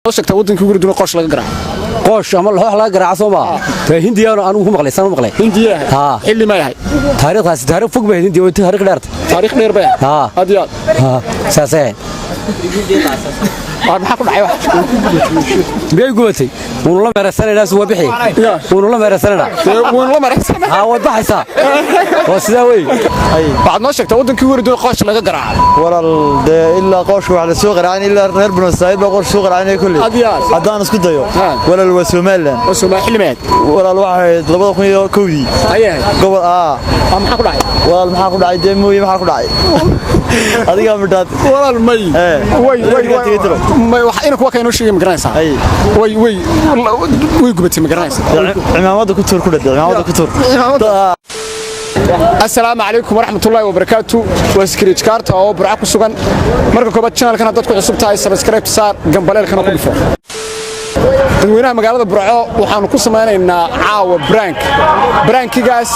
شكت ودنك يقول دون قوش laga garaac قوش ama loox laga garaac Soomaa Hindiya anigu ku maqlay san maqlay Hindiya xilli ma yahay taariikhdaas fog bay Hindiya waa taariikh dheer bay hadiyad saasay maxaa ku dhacay wax biyay gubatay uu la meersanayna soo bixi uu la meersanayna waa baxaysa oo sida way baad noo sheegtay wadankii wari doo qoosh laga garaac walaal illa qoosh waxa la soo qaracay illa reer Banu Saayib qoosh soo qaracay kulli hadaan isku dayo walaal waa Soomaaliland walaal waxa 2001 ayay gobol maxaa ku dhacay walaal maxaa ku dhacay deemooyin maxaa ku dhacay adiga midad walaal way wax inuu kuwa keenoo sheegay magaranaysa way gubatay magaranaysa cimaamada ku tuur ku dhad cimaamada ku tuur السلام عليكم ورحمة الله وبركاته وسكريتش كارت أو برعك وسجن مركب كوبات شانل كنا تدخل عصبتها سبسكرايب صار جنب الليل كنا كل فوق dadweynaha magaalada Burco waxaanu ku sameeynaynaa caawa brank gaas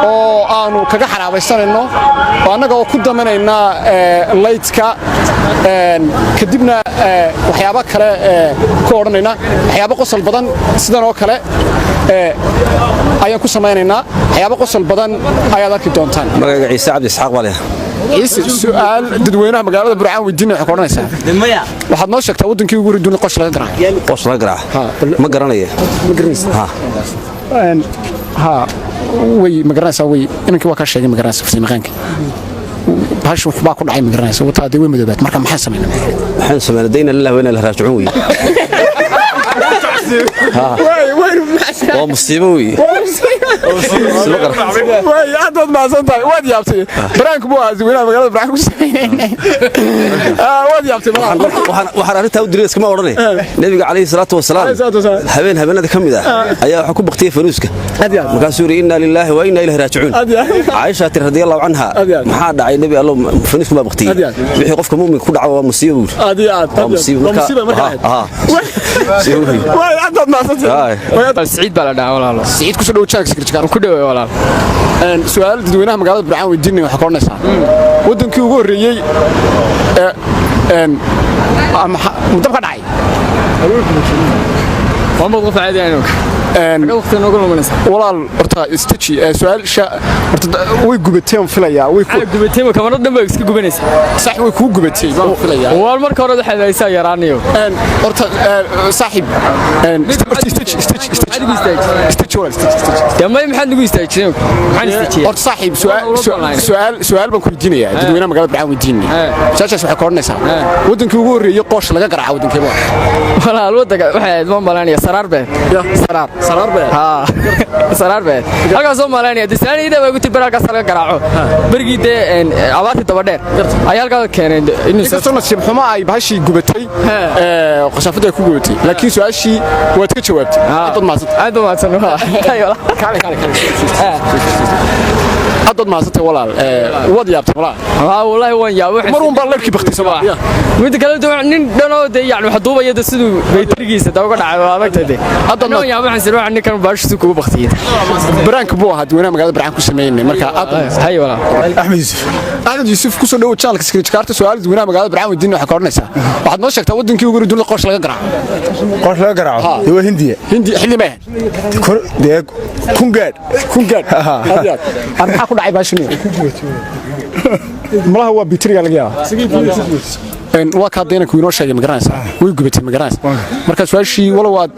oo aanu kaga xaraabaysanayno oo anaga oo ku damanayna lightka kadibna waxyaabo kale ku oranayna waxyaabo qosol badan sidan oo kale ayaan ku sameeynaynaa waxyaabo qosol badan ayaad arki doontaan magaca Ciise Cabdi Isxaaq walaah su'aal dadweynaha magaalada Burco weydiinay waxa qoranaysaa waxaad noo sheegtaa wadankii ugu ridoon qosh laga garaac ma garanayo way ma garanaysaa way inankii waa ka sheegay ma garanaysaa farsamaqaanka baashu waxba ku dhacay ma garanaysaa wata way madoobaad marka maxaan sameeynaa dayna lillahi wa inna ilaihi raaji'uun waa musiibo wey way aad ma santahay waad yaabtay brank buu aad dadweynaha magaalada brank ku sameeyay waad yaabtay waxaan arinta u diray iskama oranay nabiga kaleey salaatu wasalaam habeenada kamid ayaa waxa ku baqtay fanuuska markaasuu yiri inna lillahi wa inna ilaihi raaji'uun Aisha radhiyallahu anha maxaa dhacay nabi Allah fanuuska ma baqtay wixii qofka muumin ku dhaco waa musiibo musiibo way aad ma santahay سعيد بلا دعوة والله سعيد كسر دو تشاك سكرتكار كده والله سؤال dadweynaha magaalada Burco weydiinay waxa qoranaysaa wadankii ugu horeeyay muddo ka dhacay وما وقف عادي يعني وقت نقول من walaal horta istaji su'aal horta way gubateen filaya way ku gubateen kamar dhanba iska gubanaysa sax way ku gubateen waan filaya wal marka hore waxa ay saa yaraaniyo horta saaxib damay maxaad nagu istaajiyeen maxaan istaajiyay horta saaxib su'aal baan ku weydiinayaa dadweynaha magaalada Burco weydiinay saashaas waxa qoranaysaa wadankii ugu horeeyay qoosh laga garaaco wadankii walaal wadanka waxa aad ma malaynaya saraar saraar baa halka Soomaaliya disaanida way ku tibarka salaga garaaco barigide abaarti daba dheer ay halka keeneen inuu soo nasiib xumo ay baashi gubatay qasafada ku gubatay laakiin su'aashii waad ka jawaabtay aad ma san hadda ma santay walaal wad yaabtay walaal wallahi waan yaabay marun baa leebkii baqtisaba mid kale nin dhanoo yani waxa duubaya sidoo baytrigiisa dawga dhacay waa magtay hadda ma yaabay xasil waxa ninkan baashiisu kugu baqtiyay brank buu ahaa dadweynaha magaalada Burco ku sameeyay marka hay walaal Ahmed Yusuf ku soo dhaw channelka Scratch Card su'aal dadweynaha magaalada Burco weydiinay waxa qoranaysaa waxaad noo sheegtaa wadankii ugu ridoon qosh laga garaaco waa Hindiya xilli ma kungaad maxaa ku dhacay baashini malaha waa bitriga laga yaabaa waa ka deena ku inoo sheegay ma garanaysaa way gubatay ma garanaysaa marka su'aashii wala waad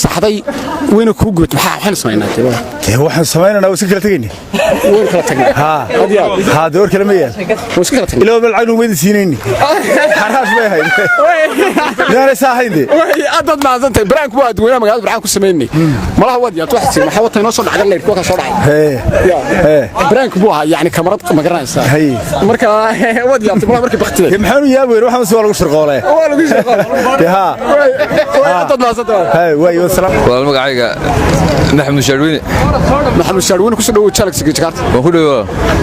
saxday wayna ku gubatay maxaan sameeynaa waxaan sameeynaa oo si kala tagaynaa way kala tagnaa door kala ma yaal way kala tagnaa ilaa bal cagnu weydii siinayni xaraas bay hayd yaan saahayde way aad ma santay brank buu dadweynaha magaalada Burco ku sameeynay malaha waad yaabtay wax si maxaa wata inoo soo dhacay leer kuwa ka soo dhacay brank buu ahaa yani kamarad ma garanaysaa marka waad yaabtay malaha markii baqtiyay maxaan yaabay waxaan soo lagu shirqoolay way aad ma santay way والله magacayga Maxamed Sharwini maxamed shaarweyne ku soo dhawo challenge Jakarta waan ku dhawo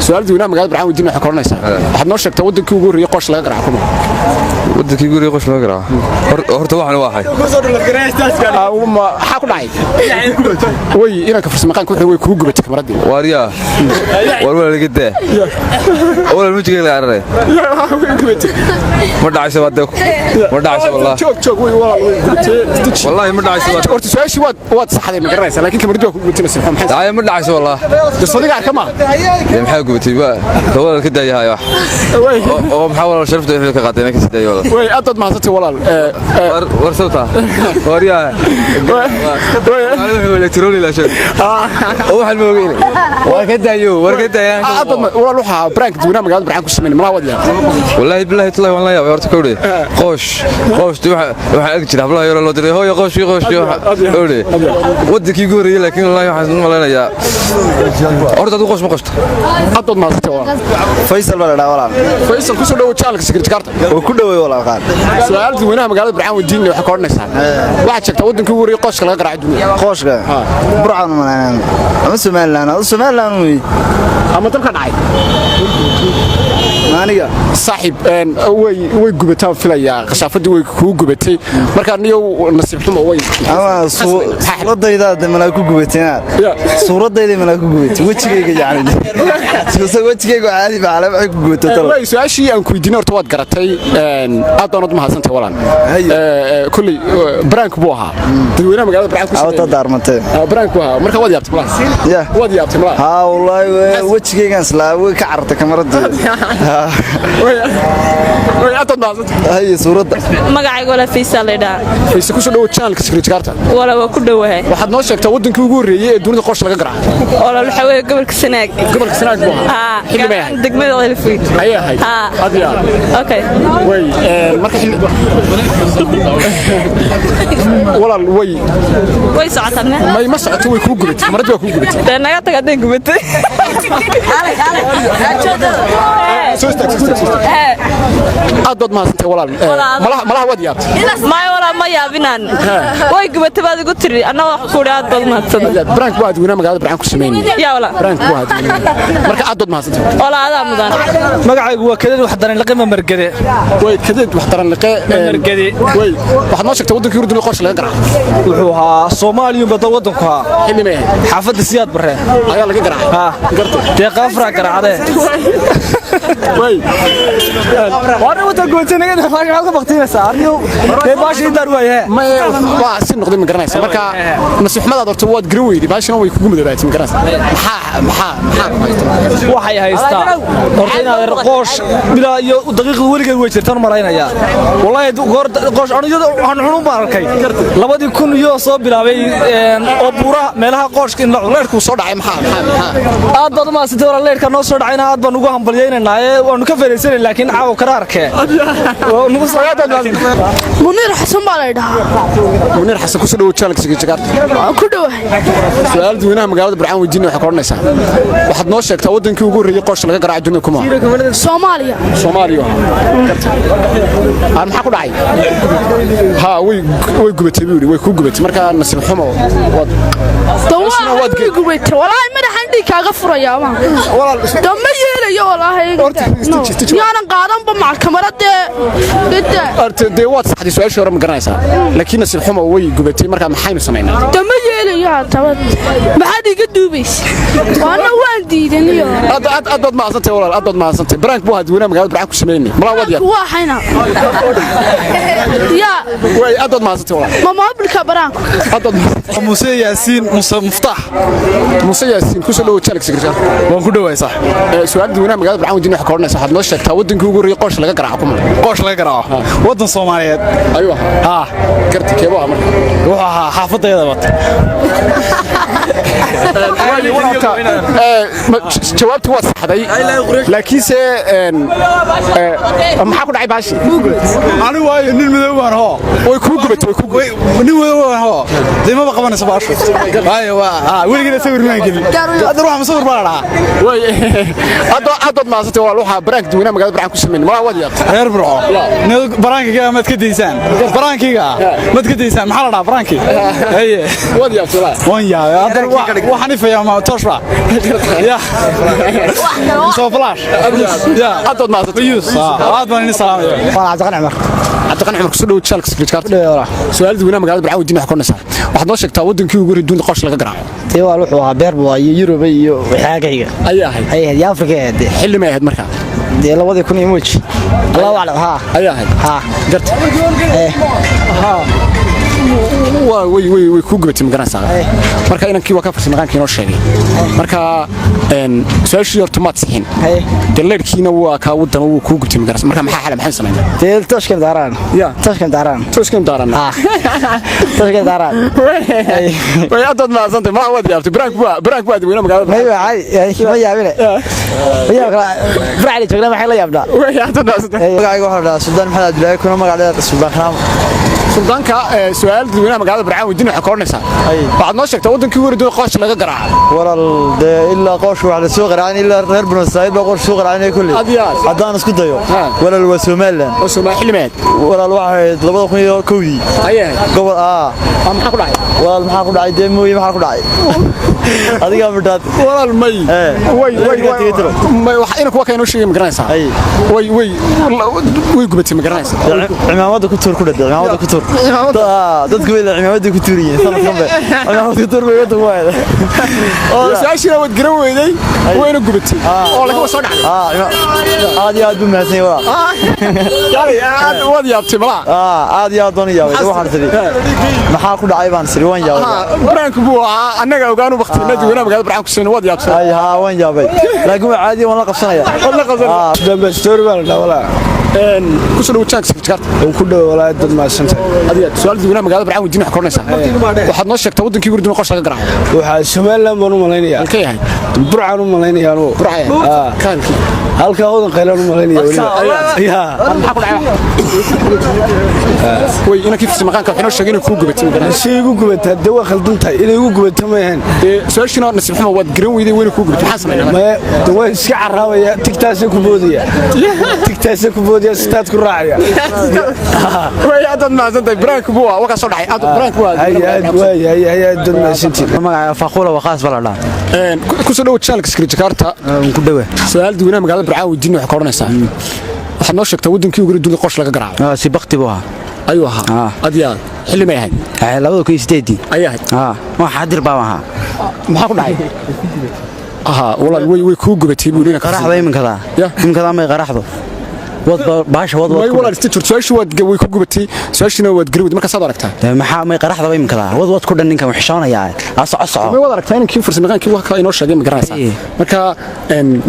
su'aal diiwaan magaalada Barxaan wadiina waxa koranaysa waxaad noo sheegtay wadankii ugu horeeyay qosh laga garaaco kuma wadankii ugu horeeyay qosh laga garaaco horta waxaan waaxay waxa ku dhacay way inanka farsamaqaanka wuxuu way kugu gubatay kamaradii waariya war wala laga daa wala mujiga la aray ma dhacayso wada ma dhacayso wallahi ma dhacayso horta su'aashi waad saxday ma garanaysa laakiin kamaradii waa kugu gubatay maxaa maxay ma dhacayso wallahi sadiga arkama maxaa gubatay ba wala ka daayahay wax oo maxaa wala sharafta wixii ka qaatay ka sidaayo wala way aad maasatay walaal war sawta waariya elektroni la shay waxaan ma ogeyn waa ka daayo war ka daayaan walaal waxa prank diiwaan magaalada Barxaan ku sameeyay ma wadiya wallahi billahi tallahi wallahi horta kowde qosh waxa ag jira hablaha yar loo diray hooyo qosh kowde wadankii ugu horeeyay laakiin wallahi waxaan maleynayaa horta dad qosh ma qoshto aad maasatay walaal faysal baa walaal faysal ku soo dhawo challenge Jakarta oo ku dhaweey walaal qaad su'aal diiwaan magaalada Barxaan wadiina waxa koranaysa waxa sheegtay wadankii ugu horeeyay qosh laga garaaco qoshka burcaan manaan ama Soomaaliland ama dalka dhacay aniga saaxib way gubataan filaya qashaafadii way ku gubatay marka niyo nasiib xumo way ama suuradayda malaa ku gubateen suuradayda malaa ku gubatay wajigayga yaani wajigayga caadi baa la ku gubatay way su'aashii aan ku weydiin horta waad garatay aad doonad ma haysantay walaan kulli brank buu ahaa dadweynaha magaalada Barxaan ku soo daarmatay brank buu ahaa marka waad yaabtay waad yaabtay ha wallahi wajigaygan islaaw ka cartay kamaradii way aad maasantay hay suurada magacayga wala Faysal leedaa Faysal ku soo dhawo channelka Jakarta wala waa ku dhawahay waxaad noo sheegtay wadankii ugu horeeyay ee dunida qosh laga garaaco wala waxa weeye gobolka Sanaag buu ahaa xilmay degmada Elfrid ay ahay adiya okay way marka walaal way socotaa ma socoto way ku gubatay kamaradii waa ku gubatay naga tagay gubatay aad maasantay walaal malaha wad yaabtay ma yaabinaan way gubatay baad igu tiri anna wax ku dhaad bad maadsan brank waa dadweynaha magaalada Barxaan ku sameeyay yaa wala brank waa marka aad maasantay wala aad mudan magacaygu waa kadeed wax daran laqay margade way kadeed wax daran laqay margade way waxaad noo sheegtay wadankii Urdun qosh laga garaaco wuxuu ahaa Soomaaliya bada wadanku ahaa xilmay xaafadda Siyaad Barre ayaa laga garaacay gartay deeqafra garaacade way waana wada go'tanaga waxaan ka baqtinaysa arniyo ee baashi dar waayay ma waa si noqday ma garanaysa marka nasiixmadaad horta waad garan weyday baashina way kugu madabaatay ma garanaysa waxay haystaa horta inaad qosh bila iyo daqiiqad waligeed way jirtaan maraynaya wallahi goor qosh aniga waxaan xunun baan arkay 2000 iyo soo bilaabay oo buura meelaha qoshka in la leerku soo dhacay maxaa aad baad ma sidoo leerka noo soo dhacayna aad baan ugu hambalyeynaa waanu ka fariisanay laakiin caaw karaarke nugu Munir Xasan baa la dhahaa Munir Xasan ku soo dhawo challenge Jakarta ku dhawahay su'aal diiwaan magaalada Barxaan wadiina waxa koranaysa waxaad noo sheegtay wadankii ugu horeeyay qosh laga garaaco dunida kuma Soomaaliya aan maxaa ku dhacay ha way gubatay way ku gubatay marka nasiib xumo waad gubatay wallahi madaxan dhig kaaga furaya ma walaal dama yeelayo wallahi yaanan qaadan ba maxkamadda de waad saxday su'aashii hore ma garanaysaa laakiin nasiib xumo way gubatay marka maxaynu sameynaa dama yeelayo tabad maxaad iga duubaysaa waana waan diidaniyo aad ma asantay walaal aad ma asantay brank buu hadweynaha magaalada Barxaan ku sameeyay mala wad yaab waa hayna ya way aad ma asantay walaal ma maabilka brank aad Muuse Yaasiin Mustax Muuse Yaasiin ku soo dhawo challenge Jakarta waan ku dhawaysaa su'aal diiwaan magaalada Barxaan wadiina waxa koranaysa waxaad noo sheegtaa wadankii ugu horeeyay qosh laga garaaco kuma qosh laga garaaco wadan Soomaaliyeed ayuu ahaa garti keebo marka wuxuu ahaa xaafadayda wata jawaabtu waa saxday laakiinse maxaa ku dhacay baashi anigu waayo nin madow baan hoo way ku gubatay nin madow baan hoo deema ba qabanaysa baashu waayo waa weligeed sawir ma gelin hadda ruux sawir baa dhahaa way hadda aad maasatay walaal waxa baraanka dadweynaha magaalada Burco ku sameeyay ma wadi reer Burco baraankiga mad ka deysaan baraankiga mad ka deysaan maxaa la dhahaa baraanki haye wadi afsala wan yaa hadda waxaan ifayaa ma toshba ya soo flash ya aad maasatay aad baan in salaamayo waa Cabdiqani Cumar kusoo dhaw channel secret card su'aal dadweynaha magaalada Burco wadiina wax qornaysa waxaad noo sheegtaa wadankii ugu horeeyay dunida qosh laga garaaco tee waa wuxuu ahaa beer buu iyo Yurub iyo waxaagayga ayaa Afrika xilli ma ahayd markaa dee 2000 muuj Allah waclam ayaa garta way ku gubatay magaranaysaa marka inankii waa ka farsamaqaankii noo sheegay marka su'aashii horta maad sixin daleerkiina waa ka wadan uu ku gubtay magaranaysaa marka maxaa xal maxay sameeyay dee tashkan daaraan way aad ma santay ma wadi yaabtay brank waa dadweynaha magaalada ma yaabine Burco joogna maxay la yaabdaa way aad ma santay magacayga waxa la dhahaa Suldaan Maxamed Abdullaahi kuna magaceeda Suldaan Kharaam suldaanka su'aal dadweynaha magaalada Burco wadiina wax qornaysaa waxaad noo sheegtaa wadankii weerarada qosh laga garaaco walaal ilaa qosh waxa la soo qaraacay ilaa reer Banu Saa'ib baa qosh soo qaraacay kulli hadaan isku dayo walaal waa Soomaaliland oo Soomaali xilmeed walaal waxa 2001 gobol maxaa ku dhacay walaal maxaa ku dhacay deemooyin maxaa ku dhacay adiga midad walaal may waxa inuu kuwa keenoo sheegay magaranaysaa way gubatay magaranaysaa cimaamada ku tuur ku dhadhay cimaamada ku tuur dadku way cimaamada ku tuuriyeen sanad dambe cimaamada ku tuur way wada waayda oo saashina wad garan weeday wayna gubatay oo laga soo dhacay aad iyo aad buu mahadsan yahay aad wad yaabtay mala aad iyo aad doon yaabay waxaan tiri maxaa ku dhacay baan siri waan yaabay brank buu annaga ogaanu waqtiga dadweynaha magaalada Burco ku sameeyay wad yaabtay waan yaabay laakiin waa caadi waan la qabsanaya dambe story baa la dhaawala ku soo dhaw channel secret card ku dhaw walaa dad ma santay adiga su'aal dadweynaha magaalada Burco wadiina wax qornaysaa waxaad noo sheegtaa wadankii weerarada qosh laga garaaco waxa Soomaaliland baan u malaynayaa halkee yahay Burco u malaynayaa kaalki halka wadan qaylaan u malaynayaa maxaa ku dhacay way inankii farsamaqaanka waxay noo sheegay inuu ku gubatay magaranaysaa shay ugu gubatay dawa khaldantahay inay ugu gubato ma ahan su'aashina nasiib xumo wad garan weeday wayna ku gubatay maxaa sameeyay dawa iska carraabaya tigtaas ku boodiya sidaad ku raacaya way aad ma santay brank buu waa ka soo dhacay aad brank waa ay dad ma santii magaca faqula waqaas bala ku soo dhaw channel secret card ku dhaw su'aal dadweynaha magaalada Burco wadiina wax qornaysaa waxaad noo sheegtaa wadankii ugu horeeyay qosh laga garaaco si baqti buu ayuu ahaa adiga xilli ma yahay 2008 ayaa waxa hadir baa ahaa maxaa ku dhacay walaal way ku gubatay buu leeyahay qaraxda iminka ma qaraxdo baasha wad walaal istijir su'aashu wad way ku gubatay su'aashina wad garawid marka saad aragtaa maxaa ma qaraxda iminka wad ku dhan ninkan wax shoonaya asoco ma wad aragtaa inankii farsamaqaankii wax kale inoo sheegay ma garanaysaa marka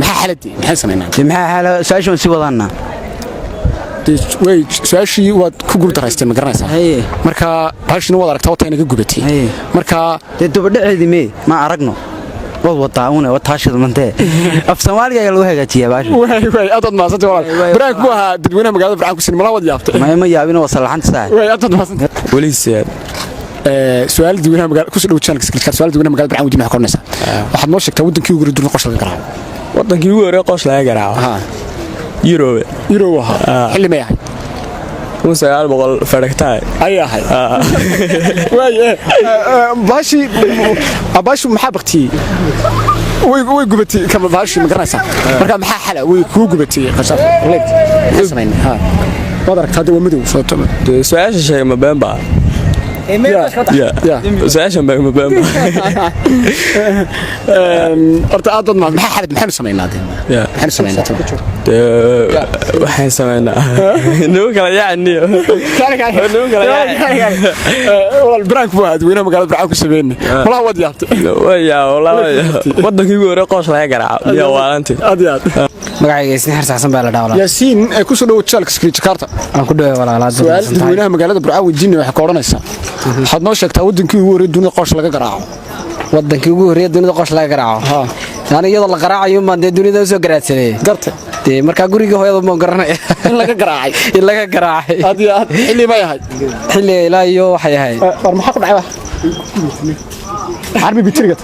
maxaa xaladii maxay sameynaa maxaa xala su'aashu si wadana way su'aashii wad ku guultaraystay ma garanaysaa marka baashina wad aragtaa wata inaga gubatay marka dubadhaceedii ma aragno wadaawna wataashada mantee af Soomaaliga lagu hagaajiyaa baasha way aad ma santay walaal brank buu ahaa dadweynaha magaalada Burco ku sinima wad yaabtay ma yaabin waa salaxanta way aad ma santay waliisiyad su'aal dadweynaha magaalada ku soo dhaw channel secret card su'aal dadweynaha magaalada Burco wadiina wax qornaysaa waxaad noo sheegtaa wadankii ugu horeeyay qosh laga garaaco wadankii ugu horeeyay qosh laga garaaco Yurub xilli ma yahay 1900 فرقتاي أي أحد باشي محبتي وي قبتي كم باشي مقرنسة مركب محا حلا وي كو قبتي قشر ليك اسمعين ها ما درك هذا ومدو صوت سؤال شيء ما بين بعض يا سؤال ما بين أرتأضد ما محا حلا محل سمعنا هذا محل سمعنا waxaan sameynaa noo kala yaacni noo kala yaacni wal brank waad weena magaalada Burco ku sameeyay wala wad yaabtay waya wala wadankii ugu hore qoos laga garaaco iyo waalanti adiyaad magacayga isna xirsasan baa la dhaawala yaasiin ay ku soo dhaw channel secret card aan ku dhaw walaalaad weena magaalada Burco wajin wax ka oranaysa waxaad noo sheegtaa wadankii ugu hore dunida qoos laga garaaco wadankii ugu hore dunida qoos laga garaaco yani iyada la garaacayo ma dunida soo garaadsanay gartay marka guriga hooyada ma garanay in laga garaacay adiyaad xilli ma yahay xilli ilaa iyo waxay ahayd war maxaa ku dhacay harbi bitirgad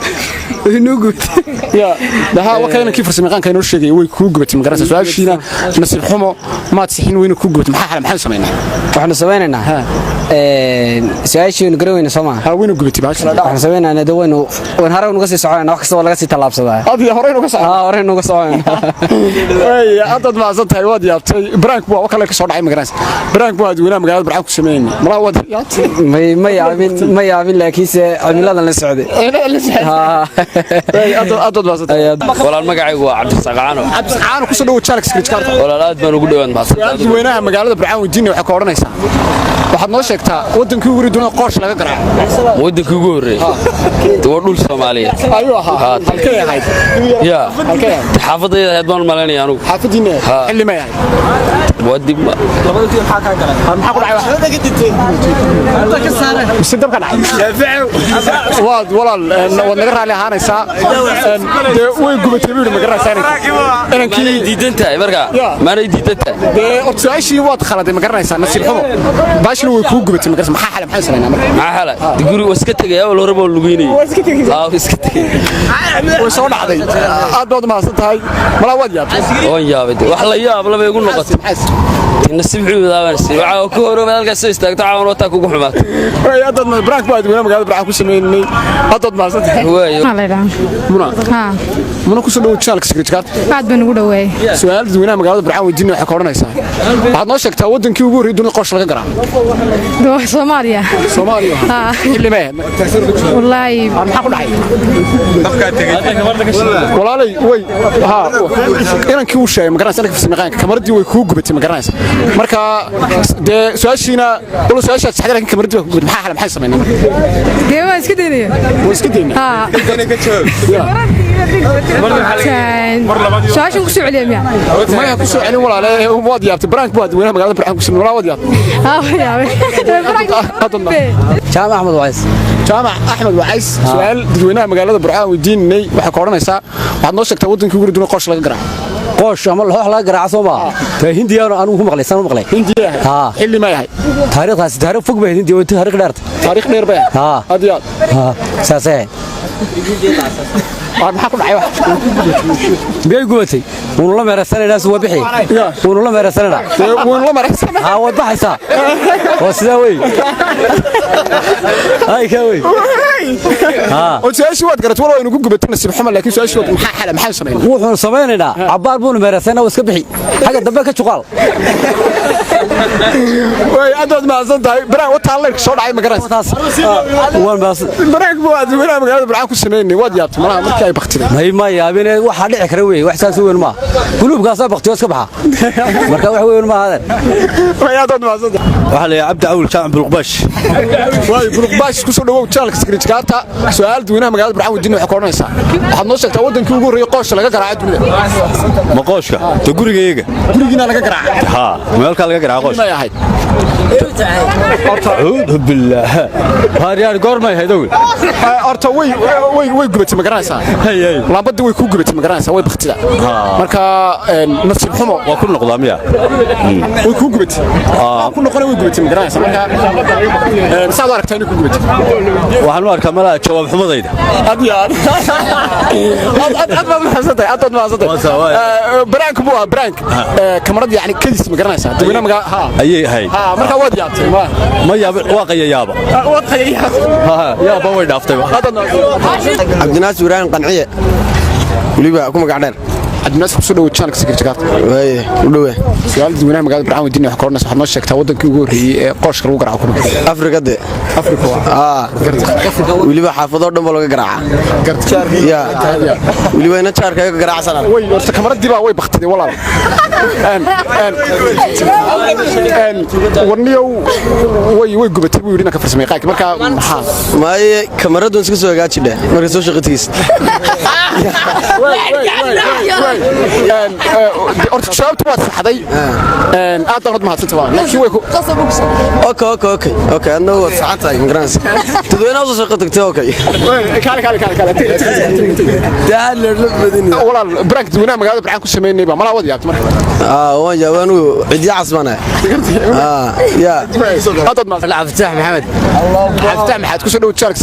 inuu gubtay ya daha wakayna kii farsamayaqaan ka inoo sheegay way ku gubatay magaranaysa su'aashiina nasiib xumo maad sixin weyna ku gubatay maxaa sameynaa waxaanu sameynaa su'aashiina garaweyna Soomaa ha weyna gubatay baash waxaan sameynaa dawaynu waan hore uga sii soconaa wax kasta laga sii talaabsadaa adiga hore uga soconaa hore uga soconaa way adad ma santahay wad yaabtay brank buu kale ka soo dhacay magaranaysa brank buu adweyna magaalada brank ku sameeyay mala wad ma yaabin laakiin cimiladan la socday adad ma santahay walaal magacaygu waa cabdisaaqaano ku soo dhaw challenge script card walaal aad baan ugu dhawaan mahadsantahay adweynaha magaalada brank wadiina waxa ka oranaysa waxaad noo sheegtaa wadankii ugu riduna qoosh laga garaaco wadankii ugu horeeyay waa dhul Soomaaliyeed ayuu ahaa halkee ahayd ya xaafadayda aad baan maleynaya anigu xaafadiina xilli ma yahay wadib labadii maxaa ka galay maxaa ku dhacay waxda ka dintay inta ka saaray sidab ka dhacay waad walaal wad naga raali ahaanaysaa way gubatay buu ma garanaysaa inankii diidantahay marka maana diidantahay ortaashii waad khaladay ma garanaysaa nasiib xumo baashina way ku gubatay ma garanaysaa maxaa xal maxay sameynaa marka maxaa xal guri waska tagay oo loo rabo lugeynay waska tagay way soo dhacday aad baad ma santahay mala wad yaabtay oo yaabay wax la yaab laba igu noqotay nasiib xumo waxa ku horo halkaas soo istaagto caawin wata kugu xumaatay way adad ma brank baad weena magaalada brank ku sameeynay adad ma santahay way muna ku soo dhaw channel secret card aad baan ugu dhaweey su'aal dadweynaha magaalada brank wadiina waxa ka oranaysaa waxaad noo sheegtaa wadankii ugu horeeyay dunida qosh laga garaaco Soomaaliya xilli ma wallahi maxaa ku dhacay walaalay way inankii uu sheegay ma garanaysaa inanka farsamayaqaanka kamaradii way ku gubatay ma garanaysaa marka dee su'aashiina wala su'aashaad saxda laakiin kamaradii way ku gubatay maxaa xal maxay sameynaa dee waa iska deynaya su'aashan ku soo celiya miya ma ku soo celin walaale waad yaabtay brank baad weena magaalada brank ku sameeyay waad yaabtay jaamac Ahmed Ways su'aal dadweynaha magaalada Burcaan weydiinay waxa ka oranaysaa waxaad noo sheegtaa wadankii ugu riduna qosh laga garaaco qoosh ama loox laga garaaco Soomaa ta Hindiyaano aanu ku maqlay Hindiya xilli ma yahay taariikhdaas fog bay Hindiya oo taariikh dheer bay adiyaad saasay maxaa ku dhacay wax biyay gubatay wuu la meeraysanayna soo bixi wuu la meeraysanayna wad baxaysa oo sida way ay ka way oo su'aashii waad garat walaal inuu ku gubatay nasiib xumo laakiin su'aashii waad maxaa xal maxay sameeyay wuxuu sameeynaa cabaar buu meeraysana oo iska bixi xaga dambe ka juqaal way adad ma santahay baraan wata alla soo dhacay ma garanaysaa waan baas baraan buu aad weena magaalada baraan ku sameeynay waad yaabtay malaha markii ay baqtay ma yaabine waxa dhici kara weey wax saas weyn ma guluubkaas baqtiyo iska baxa marka wax weyn ma hadan way adad ma santahay waxa la Abdi Awul Jaamac Bulqbash way Bulqbash ku soo dhawow channel secret card su'aal dadweynaha magaalada baraan wadiina waxa ka oranaysaa waxaad noo sheegtaa wadankii ugu horeeyay qoosh laga garaaco dunida ma qooshka ta gurigeega gurigiina laga garaaco ha meelka laga garaaco ma yahay أعوذ بالله هاريان قرمي هذول أرتا وي قبتي مقرانسا لابد وي كو قبتي مقرانسا وي بختدا مركا نصيب حمو وكل نقضامية وي كو قبتي كل نقضامية وي قبتي مقرانسا مركا مساعد أركتا إني كو قبتي وحنو أركا ملا جواب حمو ضيدا أديان أدبا محسنتي أدبا محسنتي برانك بوا برانك كاميرا يعني كلس مقرانسا دوينا مقا ها هاي مركا واد يابتي ما ياب واقيا يابا واقيا يابا وين دافتي عبد الناصر وران قنعيه وليبا كما قاعدين عبد الناصر سو دو channel secret card way u dhawe su'aal dadweynaha magaalada Burcaan wadiina wax ka ornaysa waxaad noo sheegtaa wadankii ugu horeeyay ee qooshka lagu garaaco kuma Afrika waliba xaafado dhan laga garaaca ya waliba ina jaarka ka garaacsan way horta kamaradii baa way baqtiday walaal warniyow way gubatay buu yidhi ka farsamay qaak marka maxaa maay kamaradu iska soo hagaajidhe marka soo shaqatiis horta jawaabtu waa saxday aad baan mahadsan tahay laakiin way ku اوكي انا هو ساعتها انجرانس تدوينا وصل قطقتي اوكي kale walaal brank duuna magaalada barxan ku sameeynay ba mala wadi yaabto marka waan jawaanu cidi casbana ya hadad ma Abdullah Maxamed Abdullah maxaad ku soo dhaw Charles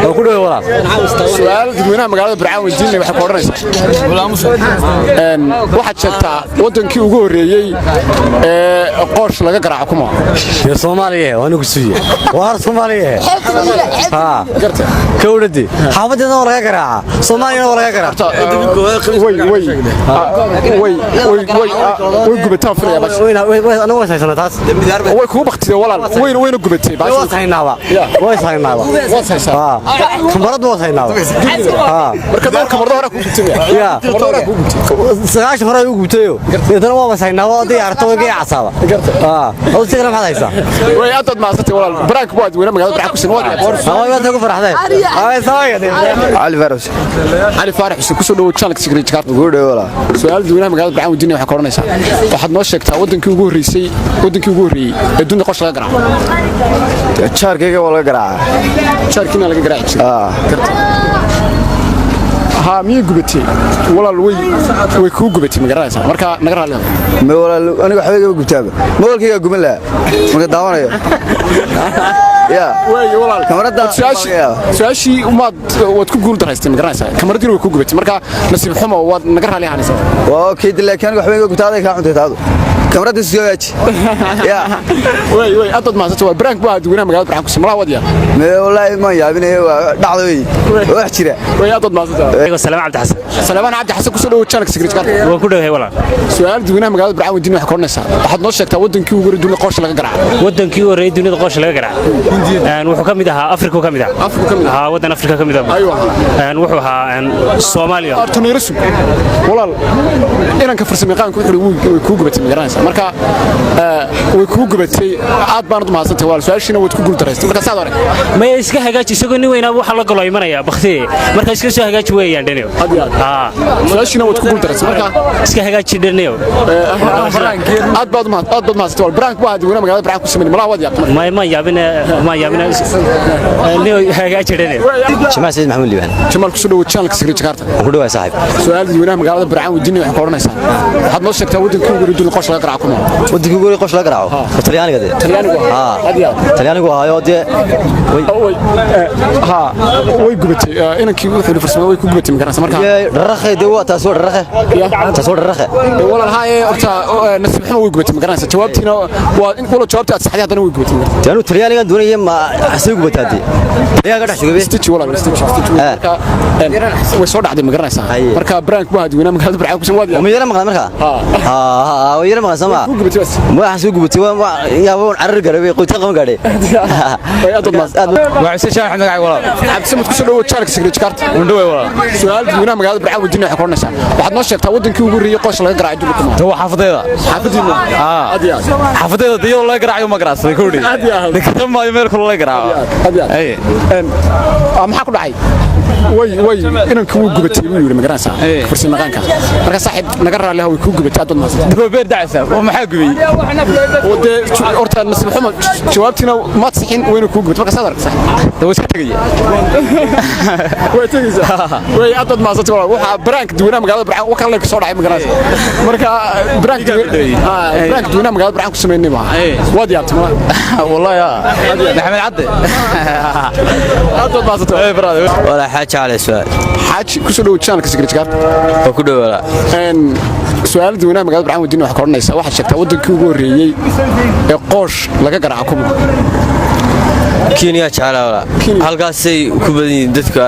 oo ku dhaw walaal su'aal duuna magaalada barxan weydiinay waxa ku oranaysaa waxaad sheegtaa wadankii ugu horeeyay qoosh laga garaaco kuma Soomaaliya waa nugu suuye waa Soomaaliya كولدي حافظنا ولا قراعة صومالي ولا قراعة وي قبتها فريا بس أنا وين هاي سنتاس وي كوب اختي ولا وين قبتي بس وين هاي نابا وين هاي نابا كمرض وين هاي نابا مركز كمرض هراك قبتي يا سراش فرا يقبتيو يدنا ما بس هاي نابا دي عرتوا جي عصابة أو تكلم هذا يسا وي أنت ما صرت ولا براك بود وين ما قال براك سنوات ما تقول فرح ذا علي فارح ku soo dhaw channel secret card ugu dhaw su'aal duuna magaalada bacaan wadiina waxa koronaysa waxaad noo sheegtaa wadankii ugu horeeyay ee dunida qosh laga garaaco jaarkayga waa laga garaaca jaarkina laga garaaci ها مين قبتي ولا الوي ويكو قبتي مقرأيسا مركا نقرأ لهم ما ولا أنا بحاجة قبتها ما ولا كي أقوم لا مركا دعوانا يا وي ولا كاميرا سؤاشي وما وتكون درستي مقرأيسا كاميرا دي ويكو قبتي مركا نسيب حما ونقرأ لها نسا اوكي دلله كان بحاجة قبتها هذا كان هذا كاميرا دي سيوج يا وي أنت ما سوى برانك بعد وين مقال برانك سملا وديا ما والله ما يابني دعوي وحشرة وي أنت ما سوى سلام عبد الحسن سلام عبد الحسن كسر له channel secret card وكله هي ولا سؤال دوينا مقال برعاو الدين waxa kornaysa waxaad noo sheegtaa wadankii ugu horeeyay dunida qosh laga garaaco wadankii ugu horeeyay dunida qosh laga garaaco wuxuu kamid ahaa Afrika kamid ah wadan Afrika kamid ah aywa wuxuu ahaa Soomaaliya artunirisu walaal inanka farsamayaqaanku wuxuu way ku gubatay magaranaysa marka way ku gubatay aad baan u mahadsantahay walaal su'aashina way ku guuldareystay marka saad hore ma iska hagaaji isagoo nin weyn waxa la galo imanaya baqti marka iska soo hagaaji weeyaan dhaniyo su'aashina way ku guuldareystay marka iska hagaaji dhaniyo aad baad mahadsantahay walaal brank waa duuna magaalada brank ku sameeyay malaha wad yaabtay ma yaabina niyo hagaaji dhaniyo جمال سيد محمود ليبان جمال كسر له channel secret card ku dhawaay saaxib su'aal duuna magaalada brank wadiina waxa koronaysa waxaad noo sheegtaa wadankii ugu horeeyay dunida qosh laga garaaco kuma wadankii ugu horeeyay qosh laga garaaco talyaaniga talyaanigu hayo de ها way gubatay inankii wuxuu farsamada way ku gubatay magaranaysa marka raraqay de waa taasoo raraqay walaal haye horta nasiib xumo way gubatay magaranaysa jawaabtiina waa in wala jawaabta aad saxday hadana way gubatay taanu talyaaniga doonayay ma asii gubatay ayaga dhax joogay stitch walaal stitch marka way soo dhacday magaranaysa marka brank waa dadweynaha magaalada barca ku soo waadiya ma yara maqan marka way yara maqan sama ma xasuu gubatay waa yaabo carar garay qoyta qam gaadhay way aad waa si shaax magac walaal absamad ku soo dhaw channel secret card undhow walaal su'aal dadweynaha magaalada barca wadiina waxa koronaysa waxaad noo sheegtaa wadankii ugu horeeyay qosh laga garaaco dunida kuma waa xafadeeda xafadeeda diyo laga garaaco ma garaasay koodhi dadka ma meel kale laga garaaco maxaa ku dhacay way inanka uu gubatay uu yiri magaranaysa kursi maqaanka marka saaxib naga raali way ku gubatay aad ma daba beer dacsa oo maxaa gubay wada horta nasiib xumo jawaabtina ma saxin wayna ku gubatay marka sadar sax dawa iska tagay way tagaysa way aad ma saxay waxa brank duuna magaalada barca waxa la soo dhacay magaranaysa marka brank duuna magaalada barca ku sameeynay ma wad yaabtay wallahi maxamed cadde aad ma saxay wala xaaji على سؤال حاج كسر له channel secret card ku dhawaala su'aal duuna magaalada barca wadiina waxa koronaysa waxa sheegtaa wadankii ugu horeeyay ee qoosh laga garaaco kuma Kenya jala wala halkaasay ku badin dadka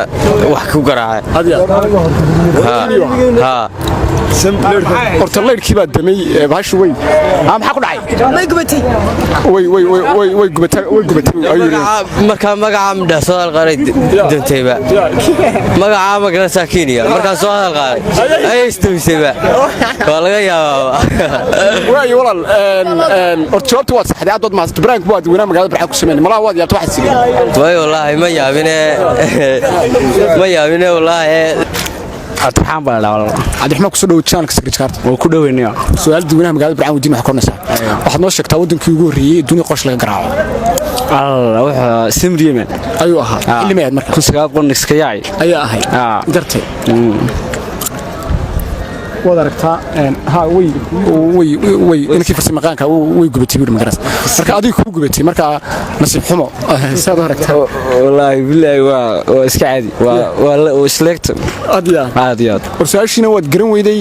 wax ku garaacay ha horta leerkii baa damay baash weyn maxaa ku dhacay may gubatay way gubatay marka magaca midhaasoo halqaaray dantayba magaca magarasa Kenya marka soo halqaaray ay istawisayba waa laga yaabaa way walaal horta jawaabtu waa saxday aad ma saxday brank waa dadweynaha magaalada barca ku sameeyay malaha waad yaabto waxa sigay way wallahi ma yaabine wallahi Abdiraxmaan baa la dhaawaa. Cabdiraxmaan ku soo dhaw channel Secret Card. Waa ku dhaweynaa. Su'aal dadweynaha magaalada Burco weydiin waxa kornaysa. Waxaad noo sheegtaa wadankii ugu horeeyay dunida qosh laga garaaco. Allah waxa Simriyemen ayuu ahaa. Xillimeed marka 19 iska yaay. Ayaa ahay. Gartay. wadaragtaa ha way inkii farsamaqaanka way gubatay bir magaras marka adiga ku gubatay marka nasiib xumo saad aragtaa wallahi billahi waa iska caadi waa select adiya warsaashina waad garan weyday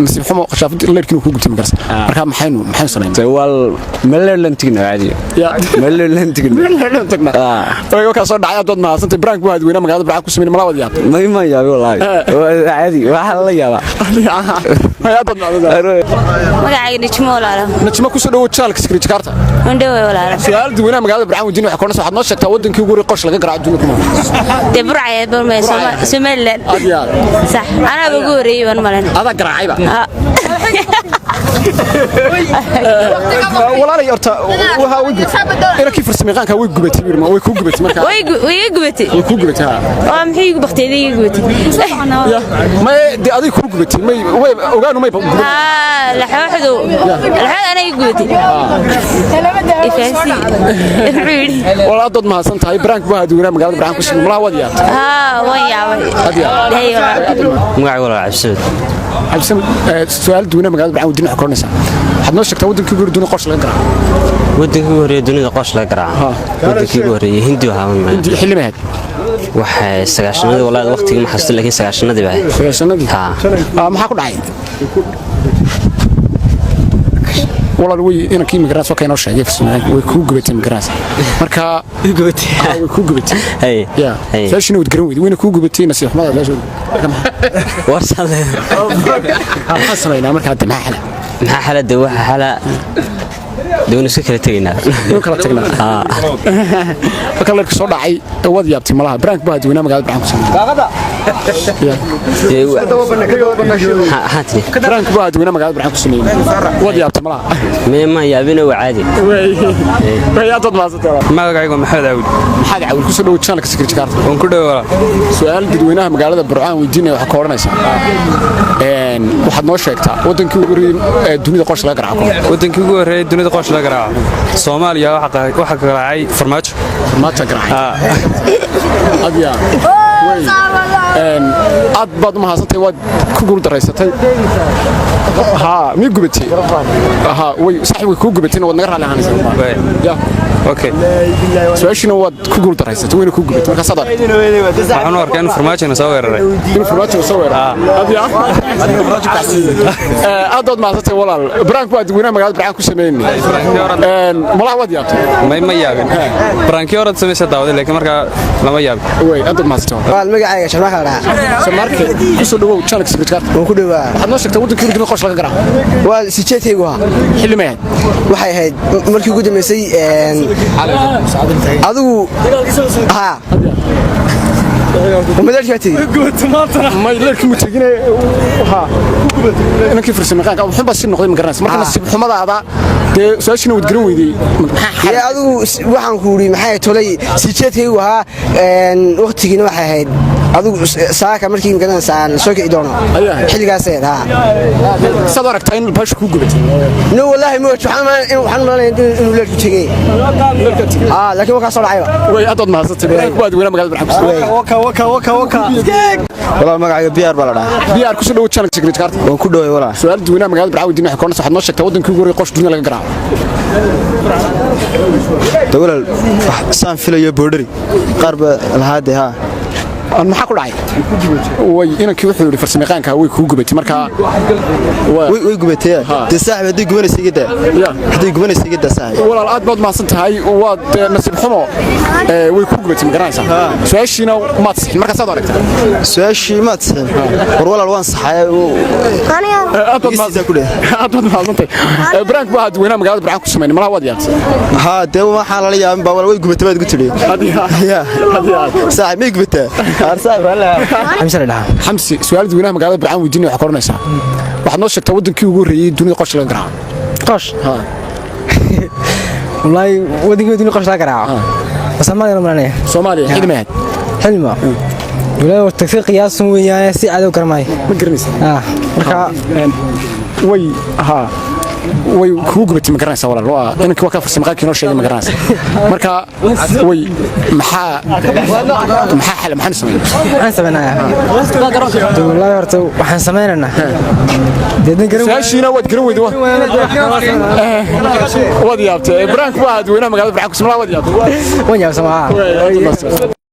nasiib xumo qashaafad leerkiin ku gubtay magaras marka maxay sameeyay wal meelantigna caadi ya meelantigna way ka soo dhacay dad maasantay brank waad weyna magaalada Burco ku sameeyay malawad yaab ma yaab wallahi caadi waxa la yaaba magacayga Najmo walaalo Najmo ku soo dhaw channel Secret Card wandhow walaalo su'aal dadweynaha magaalada Burco weydiin waxa kornaysa waxaad noo sheegtaa wadankii ugu horeeyay qosh laga garaaco dunida de Burco balmay Somaliland sax ana ugu horeeyay waan malan ada garaacayba walaalay horta waxa way gubtay ina kii farsamaqaanka way gubatay birma way ku gubatay marka way gubatay way ku gubatay waa maxay igu baqteeday igu gubatay ma de adiga ku gubatay may way ogaanu may la xooxdu ana igu gubatay wala dad ma hasan tahay brank baa dadweynaha magaalada Burco ku sameeyay malaha wadiya waan yaabay magacayga walaal Cabsud su'aal dadweynaha magaalada Burco weydiin waxa kornaysa waxaad noo sheegtaa wadankii ugu horeeyay dunida qosh laga garaaco wadankii ugu horeeyay dunida qosh laga garaaco wadankii ugu horeeyay Hindi waxa Hindi xillimeed waxay sagaashanadii walaal waqtiga ma xasuusto laakiin sagaashanadii baa sagaashanadii maxaa ku dhacay walaal way inankii migraas oo keenoo sheegay way ku gubatay migraas marka way ku gubatay ya fashion wad garan weyd wayna ku gubatay nasiib xumada leesho warsale xasanayna marka hadda maxaa xalada waxa xala doon iska kala tagnaa marka la soo dhacay wad yaabtay malaha brank baa dadweynaha magaalada Burco ku sameeyay brank baa dadweynaha magaalada Burco ku sameeyay wad yaabtay malaha ma yaabina waa caadi way aad maasatay magacayga maxaad caawil ku soo dhaw channel Secret Card waan ku dhaw su'aal dadweynaha magaalada Burco weydiinay waxa ka oranaysa waxaad noo sheegtaa wadankii ugu horeeyay dunida qosh laga garaaco wadankii ugu horeeyay dunida qosh laga garaaco Soomaaliya waxa ka raacay farmaajo garaacay adiya aad baad ma haasantay waad ku guul daraysatay mi gubatay way sax way ku gubatay wad naga raali ahaanaysaa okay su'aashina waad ku guul daraysatay wayna ku gubatay marka sadar waxaan arkaa in farmaajo soo weeraray adiya aad ma haasantay walaal brank baad weynaha magaalada Burco ku sameeyay malaha wad yaabtay ma yaabin branki hore sameeyay daawada laakiin marka lama yaabin way aad ma haasantay walaal magacayga Sharmaaka la Sharmaaka ku soo dhaw channel Secret Card waan ku dhawaa waxaad noo sheegtaa wadankii dunida qosh laga garaaco waa sijeetaygu xillimeed waxay ahayd markii ugu dambeysay adigu ومدرجتي ما يلك متجينه انا كيف رسم قاق وحب بس نقدم قرناس marka nasiib xumadaada su'aashina wad garan weydii ya adigu waxaan ku uri maxay tolay sijeedkaygu ahaa waqtigiina waxay ahayd adigu saaka markii magaran saan soo kici doono xilligaas ay sad aragtay in bash ku gubatay no wallahi ma waxaan maalayn inuu leerku tagay laakiin waxa soo dhacay way aad maasatay baad weyna magaalada Burco waka walaal magacayga biyaar baa la dhahaa biyaar ku soo dhaw channel Secret Card waan ku dhaway walaal su'aal dadweynaha magaalada Burco weydiin waxa kornaysa waxaad noo sheegtaa wadankii ugu horeeyay qosh dunida laga garaaco dawlad saan filayo boodari qaar ba lahaade maxaa ku dhacay way inankii wuxuu yiri farsamaqaanka way ku gubatay marka way gubatay de saaxiib hadii gubanaysa gida hadii gubanaysa gida saaxiib walaal aad baad maasan tahay waad nasiib xumo way ku gubatay magaranaysa su'aashina ma tixin marka saad aragtay su'aashii ma tixin war walaal waan saxay aad baad maasan tahay brank baa dadweynaha magaalada Burco ku sameeyay malaha wad yaabtay de waxa la yaabin baa way gubatay baad ku tiri saaxiib may gubatay xamsi su'aal dadweynaha magaalada Burco weydiinay waxa kornaysa waxaad noo sheegtaa wadankii ugu horeeyay dunida qosh laga garaaco qosh wallahi wadankii dunida qosh laga garaaco Soomaaliya xillimeed walaal tagsi qiyaas weeyaan si cadow karmay ma garanaysa marka way way kugu gubatay ma garanaysa walaal waa inanka waa ka farsamay qaabkii noo sheegay ma garanaysa marka way maxaa xal maxaan sameeynaa walaal horta waxaan sameynaynaa saashiina waad garan weyday waad yaabtay brank waa dadweynaha magaalada Burco ku sugan waad yaabtay waan yaabsamaha